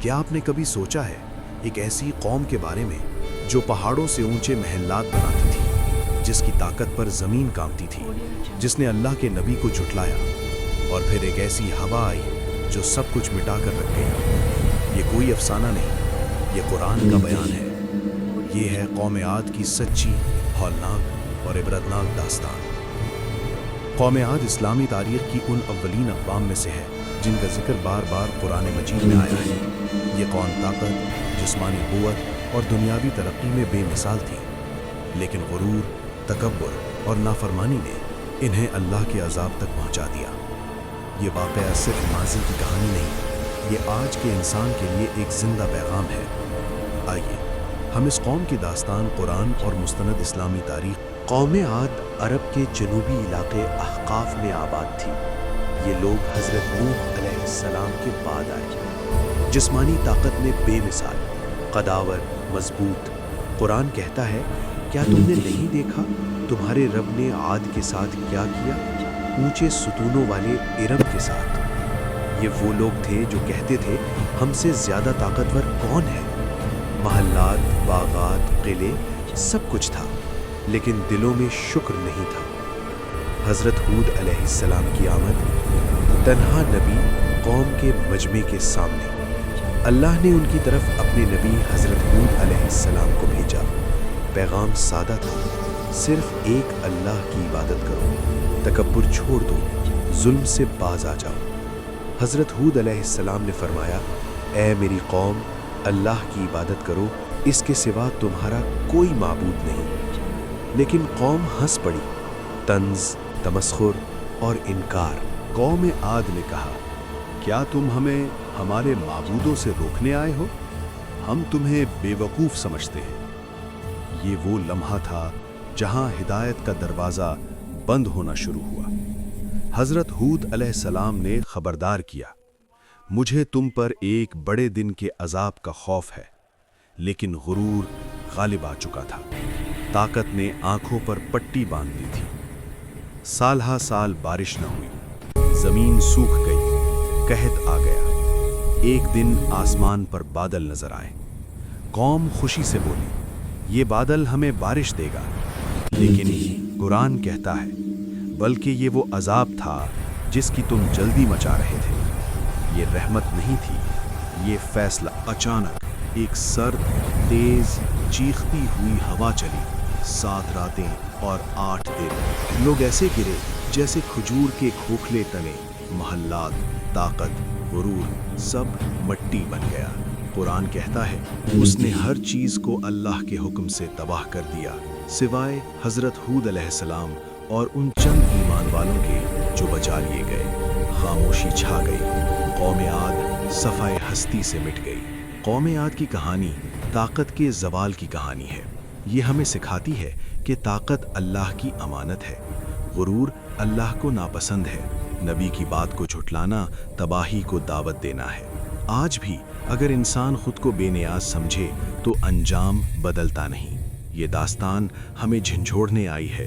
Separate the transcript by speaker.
Speaker 1: क्या आपने कभी सोचा है एक ऐसी कौम के बारे में जो पहाड़ों से ऊंचे महलात बनाती थी, जिसकी ताकत पर ज़मीन कांपती थी, जिसने अल्लाह के नबी को झुटलाया, और फिर एक ऐसी हवा आई जो सब कुछ मिटा कर रख गई। ये कोई अफसाना नहीं, ये कुरान का बयान है। ये है कौम आद की सच्ची, हौलनाक और इबरतनाक दास्तान। कौम आद इस्लामी तारीख़ की उन अव्वलीन अक़वाम में से है जिनका जिक्र बार बार कुरान मजीद में आया है। ये कौम ताकत, जिस्मानी क़ुव्वत और दुनियावी तरक्की में बेमिसाल थी, लेकिन गुरूर, तकब्बुर और नाफरमानी ने इन्हें अल्लाह के अज़ाब तक पहुँचा दिया। ये वाक़या सिर्फ माज़ी की कहानी नहीं, ये आज के इंसान के लिए एक ज़िंदा पैगाम है। आइए हम इस कौम की दास्तान कुरान और मुस्तनद इस्लामी तारीख़।
Speaker 2: कौम आद अरब के जनूबी इलाके अहकाफ में आबाद थी। ये लोग हज़रत नूह अलैहिस्सलाम के बाद आए। जिस्मानी ताकत में बेमिसाल, कदावर, मजबूत। कुरान कहता है, क्या तुमने नहीं देखा तुम्हारे रब ने आद के साथ क्या किया, ऊंचे सुतूनों वाले इरम के साथ। ये वो लोग थे जो कहते थे, हमसे ज़्यादा ताकतवर कौन है। महल्लात, बागात, किले, सब कुछ था, लेकिन दिलों में शुक्र नहीं था। हज़रत हूद अलैहिस्सलाम की आमद, तन्हा नबी कौम के मजमे के सामने। अल्लाह ने उनकी तरफ अपने नबी हज़रत हूद अलैहिस्सलाम को भेजा। पैगाम सादा था, सिर्फ एक अल्लाह की इबादत करो, तकब्बुर छोड़ दो, जुल्म से बाज आ जाओ। हज़रत हूद अलैहिस्सलाम ने फरमाया, ऐ मेरी कौम, अल्लाह की इबादत करो, इसके सिवा तुम्हारा कोई माबूद नहीं। लेकिन कौम हंस पड़ी, तंज, तमस्खुर और इनकार।
Speaker 1: कौम आद ने कहा, क्या तुम हमें हमारे माबूदों से रोकने आए हो? हम तुम्हें बेवकूफ़ समझते हैं। ये वो लम्हा था जहां हिदायत का दरवाज़ा बंद होना शुरू हुआ। हज़रत हूद अलैहिस्सलाम ने खबरदार किया, मुझे तुम पर एक बड़े दिन के अजाब का खौफ है। लेकिन गुरूर गालिब आ चुका था। ताकत ने आंखों पर पट्टी बांध दी थी। साल हा साल बारिश न हुई, जमीन सूख गई, कहत आ गया। एक दिन आसमान पर बादल नजर आए। कौम खुशी से बोली, ये बादल हमें बारिश देगा। लेकिन कुरान कहता है, बल्कि ये वो अजाब था जिसकी तुम जल्दी मचा रहे थे। ये रहमत नहीं थी, ये फैसला। अचानक एक सर्द, तेज, चीखती हुई हवा चली। 7 रातें और 8 दिन लोग ऐसे गिरे जैसे खजूर के खोखले तने। महल्लात, ताकत, गुरूर सब मट्टी बन गया। कुरान कहता है, उसने हर चीज़ को अल्लाह के हुक्म से तबाह कर दिया, सिवाय हज़रत हूद अलैहिस्सलाम और उन चंद ईमान वालों के जो बचा लिए गए। खामोशी छा गई। कौम आद सफ़ाए हस्ती से मिट गई। कौम आद की कहानी ताकत के ज़वाल की कहानी है। ये हमें सिखाती है कि ताकत अल्लाह की अमानत है, गुरूर अल्लाह को नापसंद है, नबी की बात को झुटलाना तबाही को दावत देना है। आज भी अगर इंसान खुद को बेनियाज समझे तो अंजाम बदलता नहीं। ये दास्तान हमें झंझोड़ने आई है